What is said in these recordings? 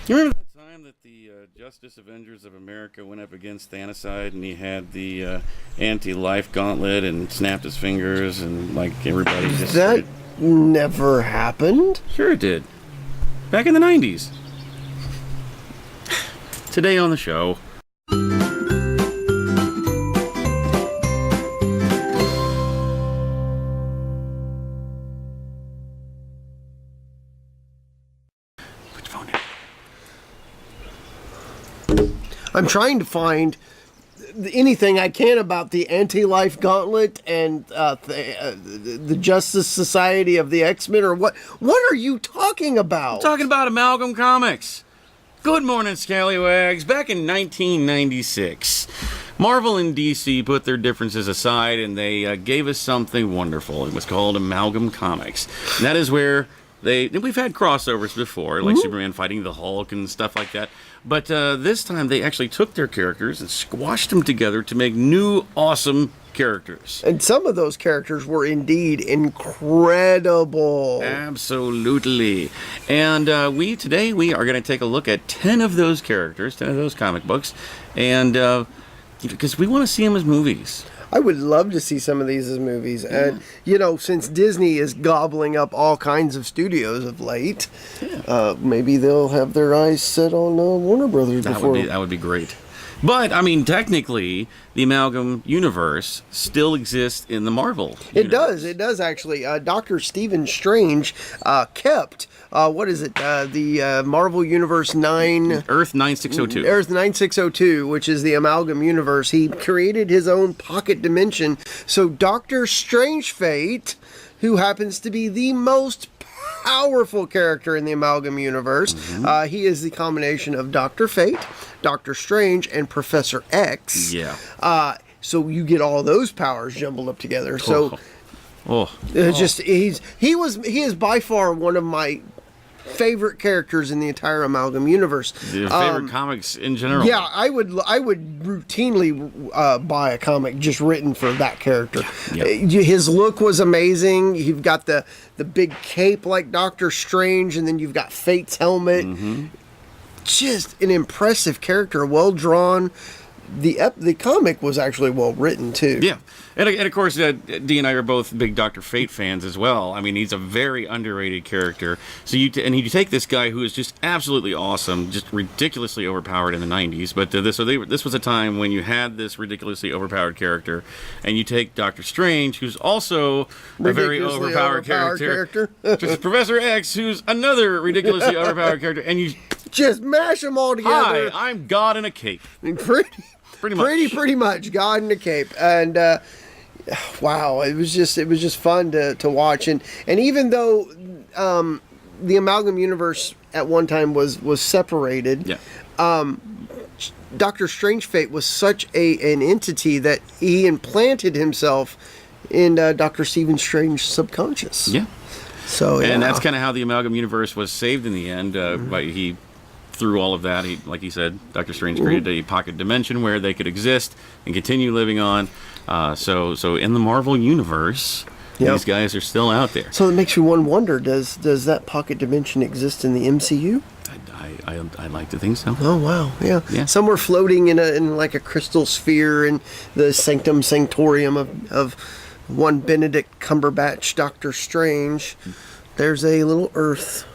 You remember that time that the Justice Avengers of America went up against Thanoside, and he had the anti-life gauntlet and snapped his fingers, and like everybody just That never happened. Sure it did. Back in the 90s. Today on the show. Put your phone down. I'm trying to find anything I can about the Anti-Life Gauntlet and the Justice Society of the X-Men, or what? What are you talking about? I'm talking about Amalgam Comics. Good morning, scallywags. Back in 1996, Marvel and DC put their differences aside, and they gave us something wonderful. It was called Amalgam Comics. And that is where we've had crossovers before, like Superman fighting the Hulk and stuff like that. But this time they actually took their characters and squashed them together to make new, awesome characters. And some of those characters were indeed incredible. Absolutely. And today we are going to take a look at 10 of those characters, 10 of those comic books, and because we want to see them as movies. I would love to see some of these as movies. Yeah. And, you know, since Disney is gobbling up all kinds of studios of late, maybe they'll have their eyes set on Warner Brothers before. That would be great. But, I mean, technically, the Amalgam Universe still exists in the Marvel universe. It does actually. Dr. Stephen Strange kept, the Marvel Universe 9... Earth 9602. Earth 9602, which is the Amalgam Universe. He created his own pocket dimension. So Dr. Strange Fate, who happens to be the most powerful character in the Amalgam Universe, he is the combination of Dr. Fate, Doctor Strange, and Professor X. Yeah. So you get all those powers jumbled up together. So he is by far one of my favorite characters in the entire Amalgam Universe. Your favorite comics in general? Yeah, I would routinely buy a comic just written for that character. Yep. His look was amazing. You've got the big cape like Doctor Strange, and then you've got Fate's helmet. Just an impressive character, well drawn. The comic was actually well written too. Yeah, and of course, Dee and I are both big Dr. Fate fans as well. I mean, he's a very underrated character. So you take this guy who is just absolutely awesome, just ridiculously overpowered in the '90s. But this was a time when you had this ridiculously overpowered character, and you take Doctor Strange, who's also a very overpowered character. Just Professor X, who's another ridiculously overpowered character, and you just mash them all together. Hi, I'm God in a cape. Pretty much God in a cape. And wow, it was just fun to watch. And even though the Amalgam Universe at one time was separated, Doctor Strange Fate was such an entity that he implanted himself in Doctor Stephen Strange's subconscious. Yeah. So and that's kind of how the Amalgam Universe was saved in the end. Through all of that, like he said, Dr. Strange created a pocket dimension where they could exist and continue living on. So in the Marvel Universe, these guys are still out there. So it makes you one wonder: does that pocket dimension exist in the MCU? I like to think so. Oh wow, yeah. Somewhere floating in like a crystal sphere in the Sanctum Sanctorium of one Benedict Cumberbatch, Doctor Strange. There's a little Earth.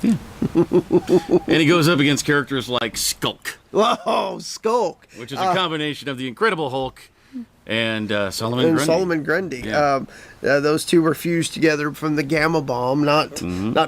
Yeah. And he goes up against characters like Skulk. Whoa, Skulk! Which is a combination of the Incredible Hulk and Solomon Grundy. Yeah. Those two were fused together from the gamma bomb. Not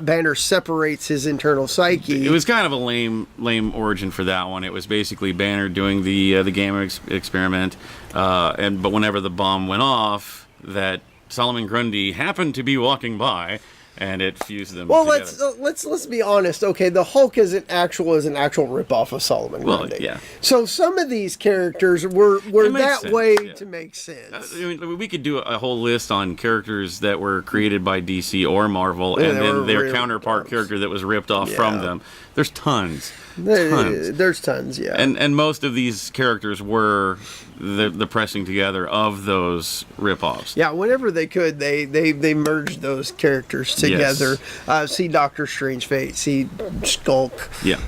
Banner separates his internal psyche. It was kind of a lame origin for that one. It was basically Banner doing the gamma experiment, but whenever the bomb went off, that Solomon Grundy happened to be walking by. And it fused them together. Well, let's be honest. Okay, the Hulk is an actual ripoff of Solomon Grundy. Well, yeah. So some of these characters were that sense, way to make sense. I mean, we could do a whole list on characters that were created by DC or Marvel, and then their counterpart character that was ripped off from them. There's tons. There's tons, yeah. And most of these characters were the pressing together of those ripoffs. Yeah, whenever they could, they merged those characters together. See Doctor Strange Fate, see Skulk. Yeah.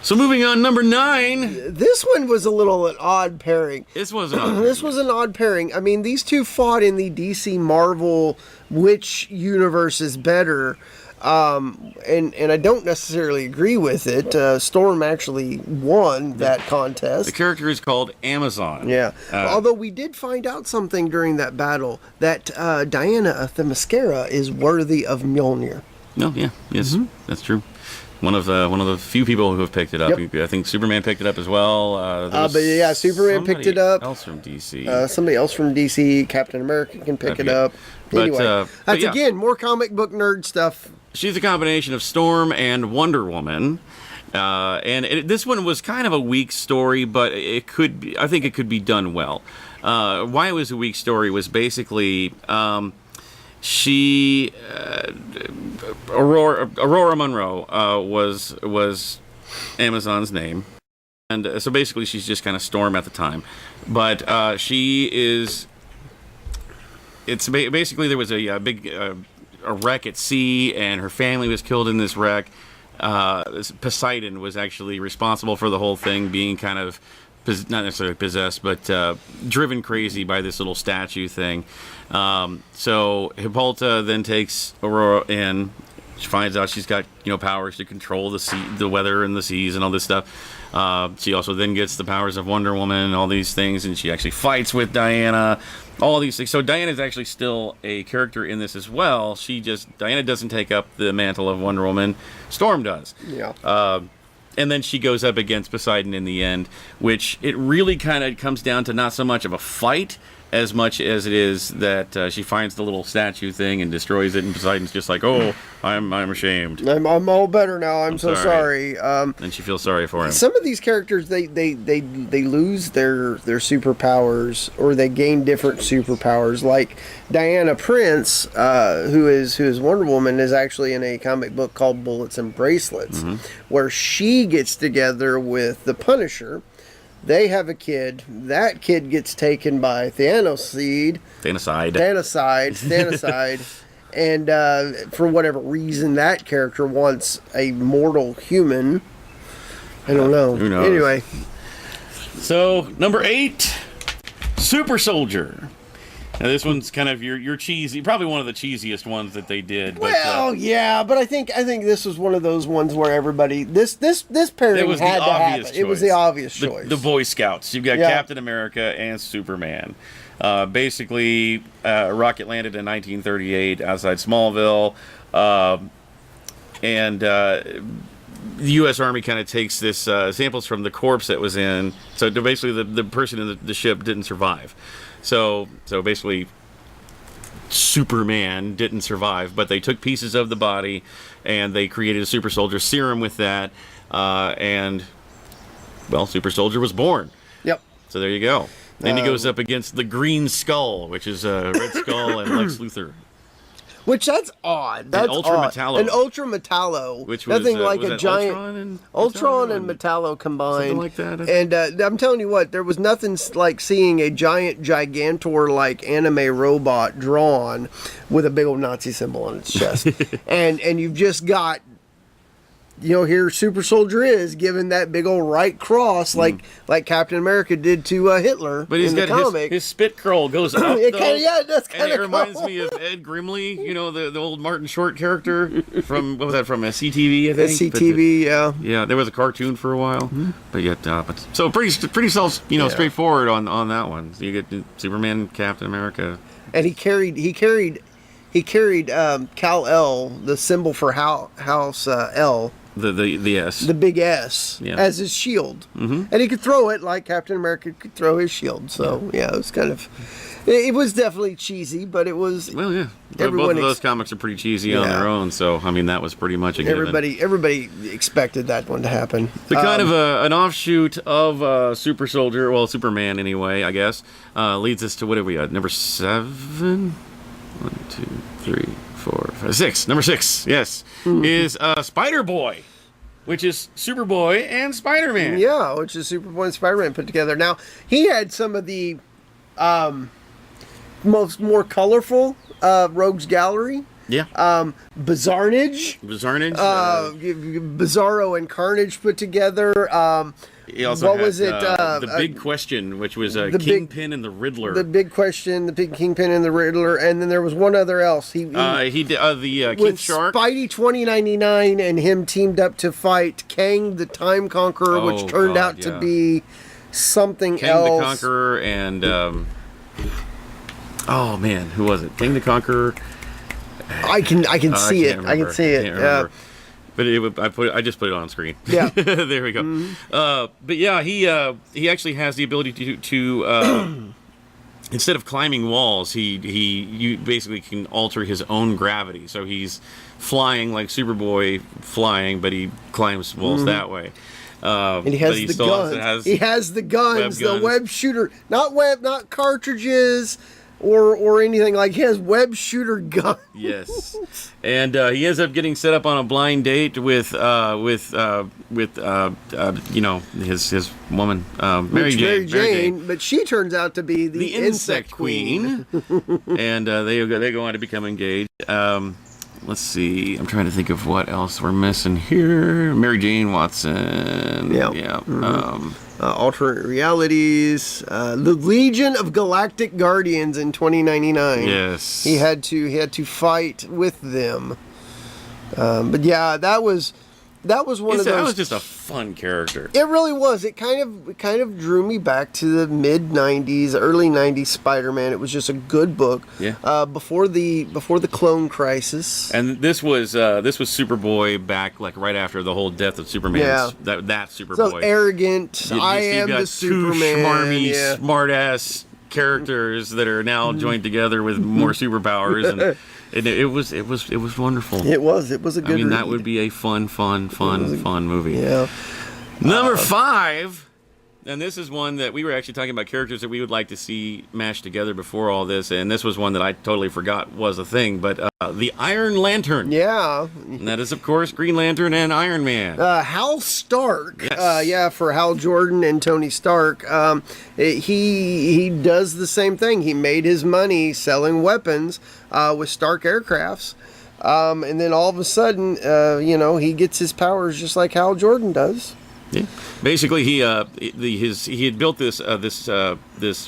So moving on, number 9. This one was a little an odd pairing. This was an odd This was an odd pairing. I mean, these two fought in the DC Marvel, which universe is better. And I don't necessarily agree with it. Storm actually won that contest. The character is called Amazon. Yeah. Although we did find out something during that battle that Diana Themyscira is worthy of Mjolnir. No, yeah, yes, that's true. One of the few people who have picked it up. Yep. I think Superman picked it up as well. But yeah, Superman picked it up. Else from DC. Somebody else from DC, Captain America can pick it up. But, Anyway, that's yeah. again more comic book nerd stuff. She's a combination of Storm and Wonder Woman. This one was kind of a weak story, but I think it could be done well. Why it was a weak story was basically Aurora Monroe was Amazon's name, and so basically she's just kind of Storm at the time, but basically there was a big a wreck at sea, and her family was killed in this wreck. Poseidon was actually responsible for the whole thing, being kind of not necessarily possessed, but driven crazy by this little statue thing. So Hippolyta then takes Aurora in. She finds out she's got powers to control the weather and the seas and all this stuff. She also then gets the powers of Wonder Woman and all these things, and she actually fights with Diana. All these things. So Diana is actually still a character in this as well. Diana doesn't take up the mantle of Wonder Woman. Storm does. Yeah. And then she goes up against Poseidon in the end, which it really kind of comes down to not so much of a fight as much as it is that she finds the little statue thing and destroys it, and Poseidon's just like, "Oh, I'm ashamed. I'm all better now. I'm so sorry." And she feels sorry for him. Some of these characters they lose their superpowers, or they gain different superpowers. Like Diana Prince, who is Wonder Woman, is actually in a comic book called Bullets and Bracelets, where she gets together with the Punisher. They have a kid. That kid gets taken by Thanoside. And for whatever reason, that character wants a mortal human. I don't know. Who knows? Anyway. So, number 8, Super Soldier. Now, this one's kind of your cheesy, probably one of the cheesiest ones that they did. Well, yeah, but I think this was one of those ones where everybody this pairing had to happen. It was the obvious choice. The Boy Scouts. You've got Captain America and Superman. Basically, rocket landed in 1938 outside Smallville, and the U.S. Army kind of takes this samples from the corpse that was in. So basically, the person in the ship didn't survive. So basically, Superman didn't survive, but they took pieces of the body and they created a super soldier serum with that, and Super Soldier was born. Yep. So there you go. Then he goes up against the Green Skull, which is Red Skull and Lex Luthor. Which that's odd. That's Ultra odd. Metallo. An Ultra Metallo. Which was nothing like was a that giant Ultron and Metallo combined. Something like that. And I'm telling you what, there was nothing like seeing a giant Gigantor like anime robot drawn with a big old Nazi symbol on its chest. and you've just got here Super Soldier is given that big old right cross like Captain America did to Hitler. But he's in the got comic. his spit curl goes up. It that's kind of it reminds me of Ed Grimley, the old Martin Short character from CTV, I think. CTV, yeah. Yeah, there was a cartoon for a while, but yet, so pretty straightforward on that one. So you get Superman, Captain America, and he carried Kal-El, the symbol for House L. The S. The big S, as his shield. Mm-hmm. And he could throw it like Captain America could throw his shield. So, it was kind of... It was definitely cheesy, but it was... Well, yeah. Both of those comics are pretty cheesy on their own, so, that was pretty much a given. Everybody expected that one to happen. The kind of an offshoot of Super Soldier, well, Superman anyway, I guess, leads us to, what have we got, number 7? 1, 2, 3, 4, 5, 6. Number 6, yes, is Spider-Boy, which is Superboy and Spider-Man. Yeah, which is Superboy and Spider-Man put together. Now, he had some of the more colorful Rogues Gallery. Yeah. Bizarnage. Bizarnage. Bizarro and Carnage put together. He also what had, was it? The Big Question, which was Kingpin and the Riddler. The Big Question, the Big Kingpin and the Riddler, and then there was one other else. He did the King with Shark. Spidey 2099 and him teamed up to fight Kang the Time Conqueror, which turned out to be something Kang else. the Conqueror and oh man, who was it? King the Conqueror. I can see it. I can see it. Yeah. But I just put it on screen. Yeah. There we go. Mm-hmm. But yeah, he actually has the ability to instead of climbing walls, you basically can alter his own gravity. So he's flying like Superboy flying, but he climbs walls that way. And he has the guns. He has the guns, the web shooter, not cartridges or anything. Like, he has web shooter guns. Yes, and he ends up getting set up on a blind date with his woman, Mary Jane. But she turns out to be the insect queen. And they go on to become engaged. Let's see. I'm trying to think of what else we're missing here. Mary Jane Watson. Yeah. Alternate realities. The Legion of Galactic Guardians in 2099. Yes. He had to fight with them. But yeah, that was one of those. That was just a fun character. It really was. It kind of drew me back to the mid '90s, early '90s Spider-Man. It was just a good book. Yeah. Before the Clone Crisis. And this was Superboy back like right after the whole death of Superman. Yeah. That Superboy. So arrogant. I am the Superman. Two schmarmy, smart-ass characters that are now joined together with more superpowers and. And it was wonderful. It was a good. I mean, read. that would be a fun movie. Yeah. Number 5, and this is one that we were actually talking about characters that we would like to see mashed together before all this, and this was one that I totally forgot was a thing. But the Iron Lantern. Yeah. And that is, of course, Green Lantern and Iron Man. Hal Stark. Yes. For Hal Jordan and Tony Stark. He does the same thing. He made his money selling weapons with Stark Aircrafts. And then all of a sudden, he gets his powers just like Hal Jordan does. Yeah. Basically, he had built this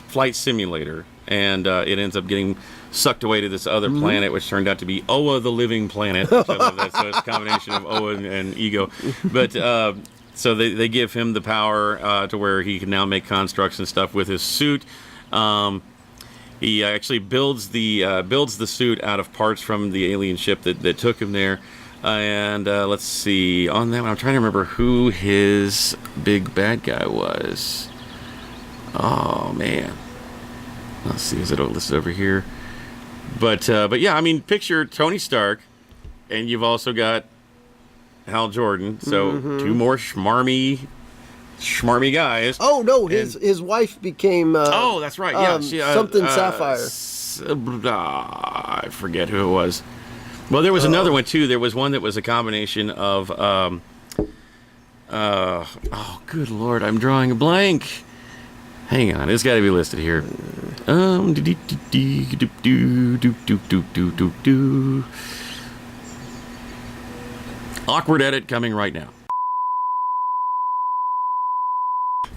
flight simulator, and it ends up getting sucked away to this other planet, which turned out to be Oa the Living Planet. Which I love that. So it's a combination of Oa and Ego. But so they give him the power to where he can now make constructs and stuff with his suit. He actually builds the suit out of parts from the alien ship that took him there. And let's see, on that one, I'm trying to remember who his big bad guy was. Oh, man. Let's see, is it listed over here? But yeah, I mean, picture Tony Stark, and you've also got Hal Jordan, so two more schmarmy guys. Oh, no, his wife became... oh, that's right, yeah. Something Sapphire. I forget who it was. Well, there was another one, too. There was one that was a combination of... oh, good Lord, I'm drawing a blank. Hang on, it's got to be listed here. Awkward edit coming right now.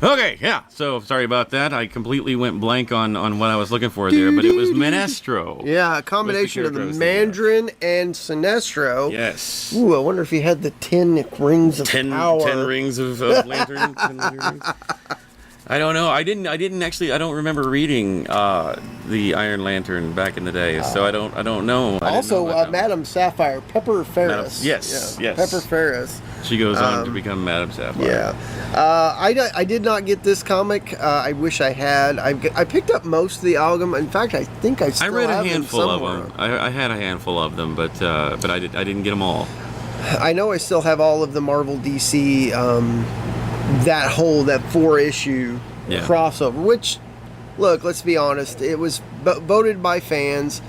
Okay, yeah, so sorry about that. I completely went blank on what I was looking for there, but it was Sinestro. Yeah, a combination of the Mandarin and Sinestro. Yes. Ooh, I wonder if he had the 10 rings of power. 10 rings of lantern. 10 lantern rings. I don't know. I don't remember reading the Iron Lantern back in the day, so I don't know. Also, Madame Sapphire, Pepper Ferris. Yes. Pepper Ferris. She goes on to become Madame Sapphire. Yeah. I did not get this comic. I wish I had. I picked up most of the Amalgam. In fact, I think I still have them. I read a handful of them. I had a handful of them, but I didn't get them all. I know I still have all of the Marvel DC. That 4-issue crossover, which, look, let's be honest, it was voted by fans.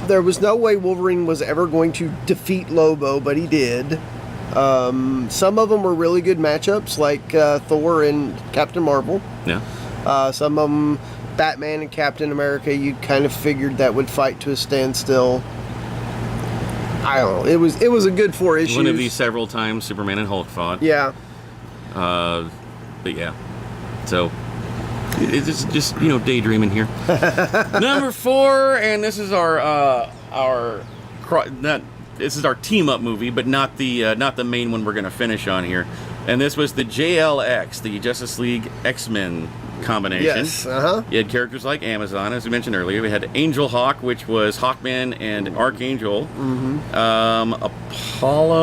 There was no way Wolverine was ever going to defeat Lobo, but he did. Some of them were really good matchups, like Thor and Captain Marvel. Yeah. Some of them, Batman and Captain America, you kind of figured that would fight to a standstill. I don't know. It was a good 4 issues. One of these several times Superman and Hulk fought. Yeah. But yeah, so it's just daydreaming here. Number 4, and this is this is our team up movie, but not the main one we're gonna finish on here. And this was the JLX, the Justice League X-Men combination. Yes. You had characters like Amazon, as we mentioned earlier. We had Angel Hawk, which was Hawkman and Archangel. Apollo.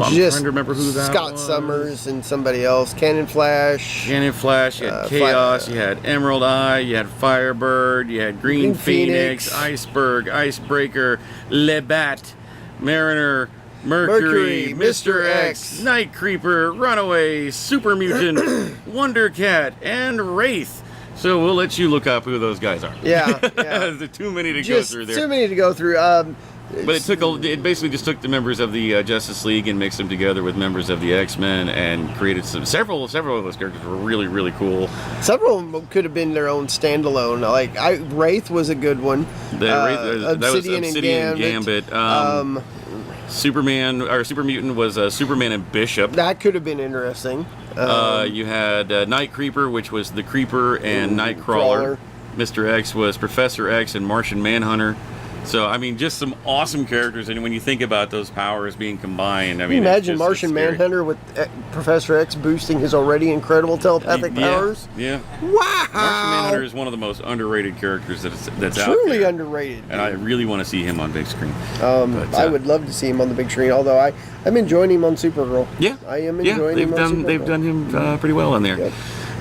I'm trying to remember who that Scott was. Summers and somebody else. Cannon Flash. You had Chaos, you had Emerald Eye, you had Firebird, you had Green Phoenix, Iceberg, Icebreaker, Lebat, Mariner, Mercury, Mr. X, Night Creeper, Runaway, Super Mutant, Wonder Cat, and Wraith. So we'll let you look up who those guys are. Yeah. There's too many to go through there. Too many to go through. But it basically just took the members of the Justice League and mixed them together with members of the X-Men and created several of those characters were really, really cool. Several of them could have been their own standalone. Like Wraith was a good one. That was Obsidian and Gambit. Superman or Super Mutant was Superman and Bishop. That could have been interesting. You had Night Creeper, which was the Creeper and Nightcrawler. Mr. X was Professor X and Martian Manhunter. So, I mean, just some awesome characters. And when you think about those powers being combined, I mean, can you imagine Martian Manhunter with Professor X boosting his already incredible telepathic powers? Yeah. Wow. Martian Manhunter is one of the most underrated characters that's out there. Truly underrated. And I really want to see him on big screen. I would love to see him on the big screen, although I'm enjoying him on Supergirl. Yeah. I am enjoying him on Supergirl. They've done him pretty well on there. Yep.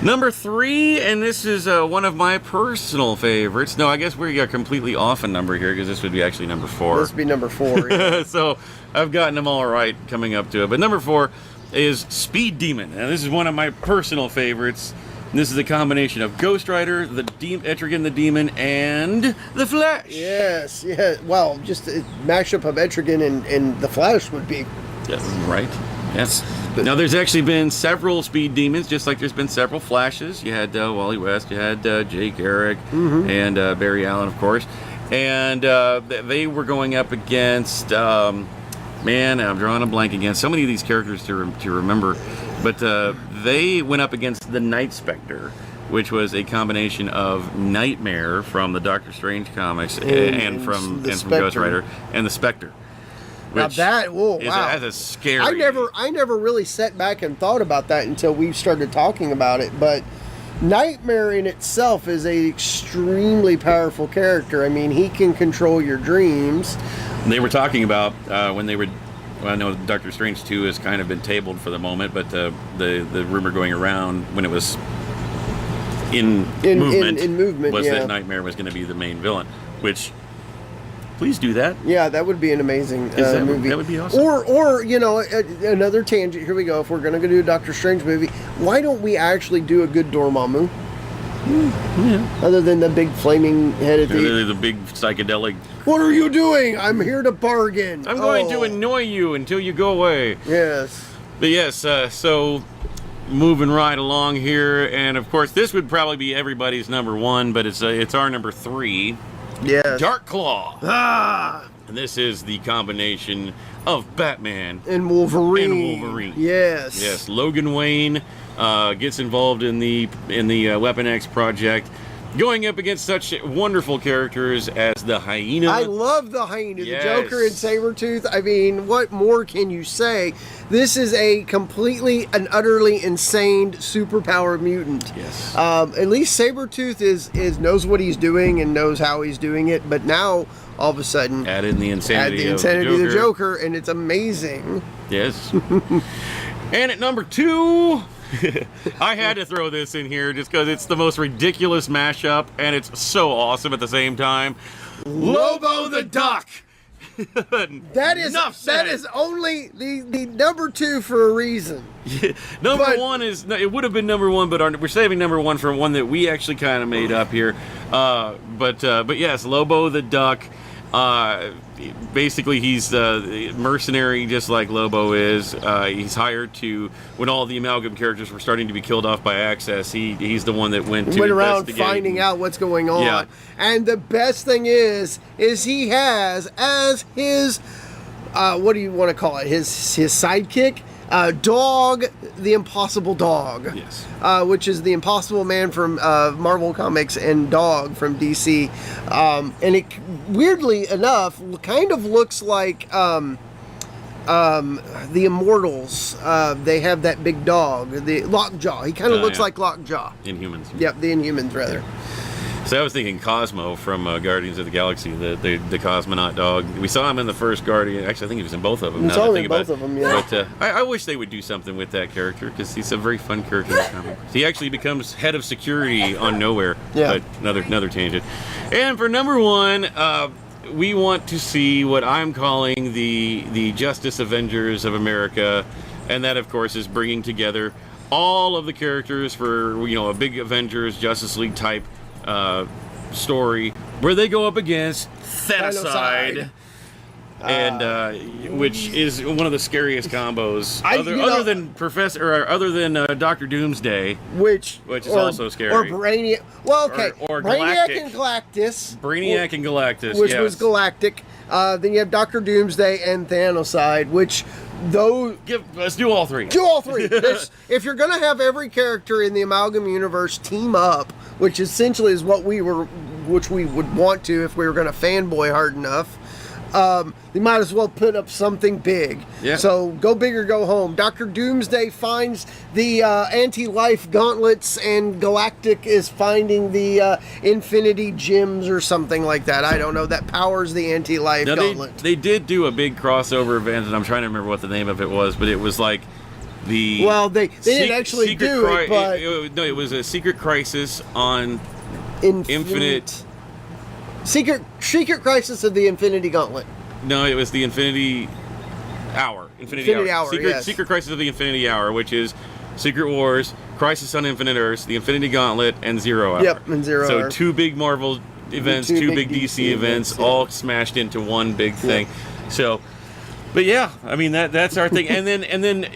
Number 3, and this is one of my personal favorites. No, I guess we got completely off a number here because this would be actually number 4. This would be number 4. Yeah. So I've gotten them all right coming up to it. But number 4 is Speed Demon. And this is one of my personal favorites. And this is a combination of Ghost Rider, Etrigan the Demon, and the Flash. Yes, yeah. Well, just a mashup of Etrigan and the Flash would be. Yes, right. Yes. Now, there's actually been several Speed Demons, just like there's been several Flashes. You had Wally West, you had Jay Garrick, and Barry Allen, of course. And they were going up against, man, I'm drawing a blank again. So many of these characters to remember. But they went up against the Night Spectre, which was a combination of Nightmare from the Doctor Strange comics and from Ghost Rider, and the Spectre. Now that, wow. That's a scary. I never really sat back and thought about that until we started talking about it. But Nightmare in itself is a extremely powerful character. I mean, he can control your dreams. They were talking about when they were. Well, I know Doctor Strange 2 has kind of been tabled for the moment, but the rumor going around when it was in movement was that Nightmare was going to be the main villain, which. Please do that. Yeah, that would be an amazing movie. That would be awesome. Or another tangent. Here we go. If we're going to do a Doctor Strange movie, why don't we actually do a good Dormammu? Yeah. Other than the big flaming head at the big psychedelic. What are you doing? I'm here to bargain. I'm going to annoy you until you go away. Yes. But yes, so moving right along here, and of course this would probably be everybody's number 1, but it's our number 3. Yes. Dark Claw. And this is the combination of Batman and Wolverine. Yes. Yes. Logan Wayne gets involved in the Weapon X project, going up against such wonderful characters as the Hyena. I love the Hyena, yes. The Joker and Sabretooth. I mean, what more can you say? This is a completely and utterly insane superpowered mutant. Yes. At least Sabretooth is knows what he's doing and knows how he's doing it, but now all of a sudden add in the insanity of the Joker, and it's amazing. Yes. And at number 2, I had to throw this in here just because it's the most ridiculous mashup, and it's so awesome at the same time. Lobo the Duck. That is only the number 2 for a reason. Number 1 is, it would have been number 1, but we're saving number 1 for one that we actually kind of made up here. But yes, Lobo the Duck. Basically, he's mercenary, just like Lobo is. He's hired to, when all the Amalgam characters were starting to be killed off by Access, he's the one that went around finding out what's going on. Yeah. And the best thing is he has as his what do you want to call it? His sidekick, Dog, the Impossible Dog. Yes. Which is the Impossible Man from Marvel Comics and Dog from DC. And it, weirdly enough, kind of looks like the Immortals. They have that big dog, the Lockjaw. He kind of looks like Lockjaw. Inhumans. Yep, the Inhumans, rather. So I was thinking Cosmo from Guardians of the Galaxy, the cosmonaut dog. We saw him in the first Guardian. Actually, I think he was in both of them. We saw him in both of them, yeah. But I wish they would do something with that character, because he's a very fun character in the comic. He actually becomes head of security on Nowhere. Yeah. But another tangent. And for number one, we want to see what I'm calling the Justice Avengers of America, and that, of course, is bringing together all of the characters for, you know, a big Avengers Justice League type story where they go up against Thanoside, and which is one of the scariest combos, other than Dr. Doomsday, which is also scary, or Brainiac. Well, okay, or Brainiac Galactic. and Galactus. Brainiac and Galactus, which was Galactic. Then you have Dr. Doomsday and Thanoside, which. Let's do all three. Do all three. If you're gonna have every character in the Amalgam Universe team up, which essentially is what we would want to if we were gonna fanboy hard enough, they might as well put up something big. Yeah. So go big or go home. Dr. Doomsday finds the anti-life gauntlets, and Galactic is finding the Infinity Gems or something like that. I don't know. That powers the anti-life gauntlet. They did do a big crossover event, and I'm trying to remember what the name of it was, but it was like the... Well, they didn't actually do it, but... No, it was a Secret Crisis on Infinite... Secret Crisis of the Infinity Gauntlet. No, it was the Infinity Hour. Infinity Hour, yes. Secret Crisis of the Infinity Hour, which is Secret Wars, Crisis on Infinite Earths, the Infinity Gauntlet, and Zero Hour. Yep, and Zero Hour. So two big Marvel events, two big DC events, all smashed into one big thing. Yeah. So, but yeah, I mean that's our thing. and then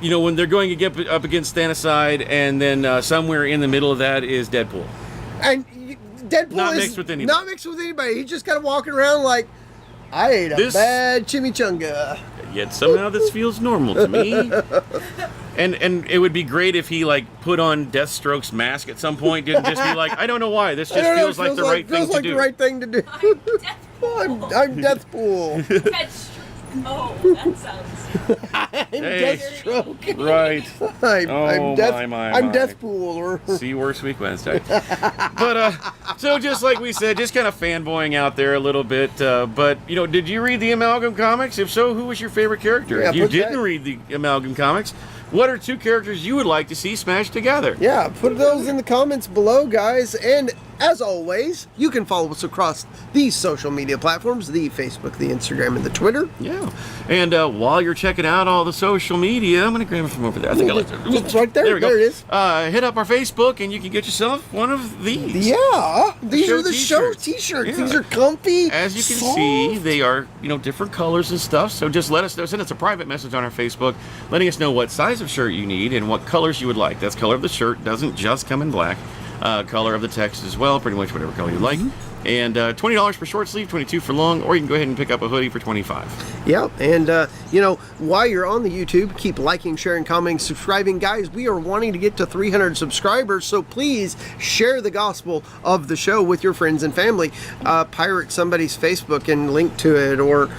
you know, when they're going to get up against Thanoside, and then somewhere in the middle of that is Deadpool. And Deadpool not is mixed with anybody. Not mixed with anybody. He's just kind of walking around like, I ate a bad chimichanga. Yet somehow this feels normal to me. And it would be great if he like put on Deathstroke's mask at some point. Didn't just be like, I don't know why. This just feels like the right thing to do. Feels like the right thing to do. I'm Deathpool. Oh, that sounds... I'm Deathstroke. Right. I'm Deathpool. See Worst Week Wednesday. But, so just like we said, just kind of fanboying out there a little bit. But, you know, did you read the Amalgam comics? If so, who was your favorite character? Yeah, if you didn't read the Amalgam comics, what are two characters you would like to see smashed together? Yeah, put those in the comments below, guys. And as always, you can follow us across these social media platforms, the Facebook, the Instagram, and the Twitter. Yeah. And while you're checking out all the social media, I'm going to grab it from over there. I think I like it. It's right there. There we go. There it is. Hit up our Facebook, and you can get yourself one of these. Yeah. These are the show t-shirts. Yeah. These are comfy. As you can soft. see, they are, you know, different colors and stuff. So just let us know. Send us a private message on our Facebook, letting us know what size of shirt you need and what colors you would like. That's color of the shirt. Doesn't just come in black. Color of the text as well, pretty much whatever color you like. And $20 for short sleeve, $22 for long, or you can go ahead and pick up a hoodie for $25. Yep, and you know, while you're on the YouTube, keep liking, sharing, commenting, subscribing. Guys, we are wanting to get to 300 subscribers, so please share the gospel of the show with your friends and family. Pirate somebody's Facebook and link to it, or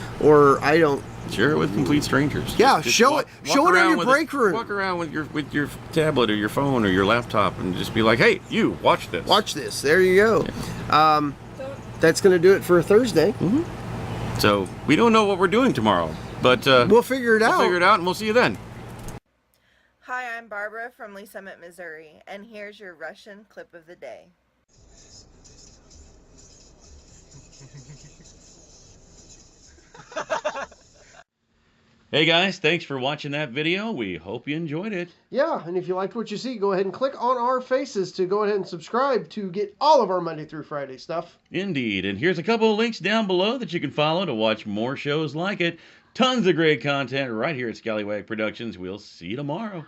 I don't. Share it with complete strangers. Yeah, show it in your break room. Walk around with your tablet or your phone or your laptop and just be like, hey, you, watch this. Watch this. There you go. Yeah. That's going to do it for Thursday. Mm-hmm. So, we don't know what we're doing tomorrow, but we'll figure it out. We'll figure it out, and we'll see you then. Hi, I'm Barbara from Lee Summit, Missouri, and here's your Russian clip of the day. Hey guys, thanks for watching that video. We hope you enjoyed it. Yeah, and if you liked what you see, go ahead and click on our faces to go ahead and subscribe to get all of our Monday through Friday stuff. Indeed, and here's a couple of links down below that you can follow to watch more shows like it. Tons of great content right here at Scallywag Productions. We'll see you tomorrow.